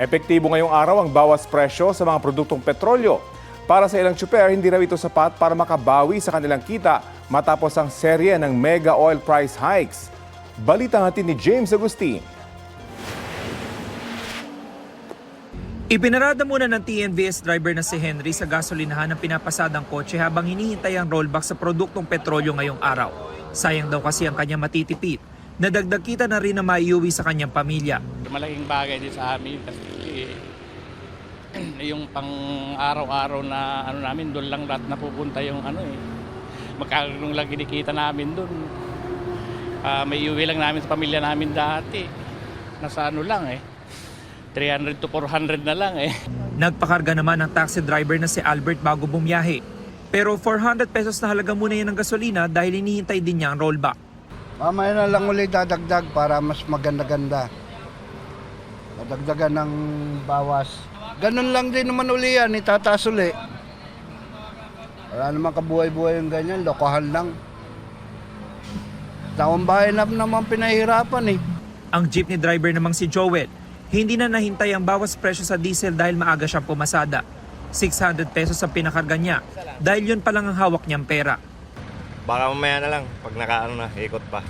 Epektibo ngayong araw ang bawas presyo sa mga produktong petrolyo. Para sa ilang tsuper, hindi raw ito sapat para makabawi sa kanilang kita matapos ang serye ng mega oil price hikes. Balita natin ni James Agustin. Ipinarada muna ng TNVS driver na si Henry sa gasolinahan ng pinapasadang kotse habang hinihintay ang rollback sa produktong petrolyo ngayong araw. Sayang daw kasi ang kanyang matitipid. Nadagdag kita na rin na maiuwi sa kanyang pamilya. Malaking bagay din sa amin kasi yung pang araw-araw na namin doon lang lahat napupunta yung magkakaroon lang kinikita namin doon. May iuwi lang namin sa pamilya namin dati. Nasa 300 to 400 na lang eh. Nagpakarga naman ang taxi driver na si Albert bago bumiyahe. Pero 400 pesos na halaga muna yan ng gasolina dahil hinihintay din niya ang rollback. Mamaya na lang ulit dadagdag para mas maganda-ganda. Dadagdagan ng bawas. Ganun lang din naman uli yan, itataas uli. Wala naman kabuhay-buhay yung ganyan, lokohan lang. Taong bahay na naman pinahirapan eh. Ang jeepney driver namang si Joel, hindi na nahintay ang bawas presyo sa diesel dahil maaga siyang pumasada. 600 pesos ang pinakarga niya dahil yun pa lang ang hawak niyang pera. Baka mamaya na lang pag ikot pa.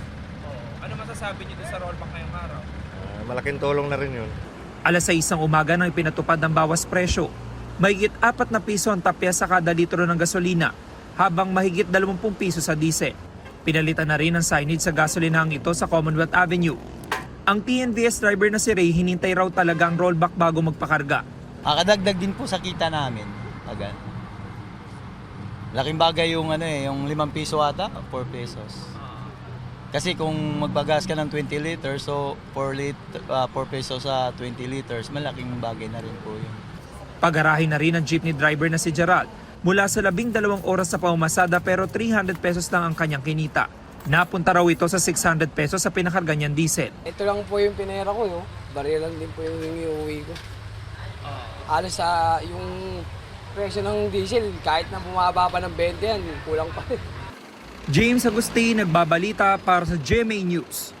Ano masasabi niyo sa rollback ngayong araw? Malaking tulong na rin yun. Alas 6 ng umaga nang ipinatupad ang bawas presyo. Mahigit 4 na piso ang tapya sa kada litro ng gasolina habang mahigit 20 piso sa diesel. Pinalitan na rin ang signage sa gasolinahang ito sa Commonwealth Avenue. Ang TNVS driver na si Ray hinintay raw talaga ang rollback bago magpakarga. Kadagdag din po sa kita namin. Agad. Laking bagay yung yung 5 piso ata, 4 pesos. Kasi kung magbagas ka ng 20 liters, so 4 pesos sa 20 liters, malaking bagay na rin po yun. Pag-arahin na rin ang jeepney driver na si Gerald mula sa 12 oras sa pamamasada pero 300 pesos lang ang kanyang kinita. Napunta raw ito sa 600 pesos sa pinakarga niyang diesel. Ito lang po yung pinera ko, no? Barya lang din po yung iuwi ko. Halos sa yung presyo ng diesel, kahit na bumaba pa ng 20 yan, kulang pa rin. James Agustin, nagbabalita para sa GMA News.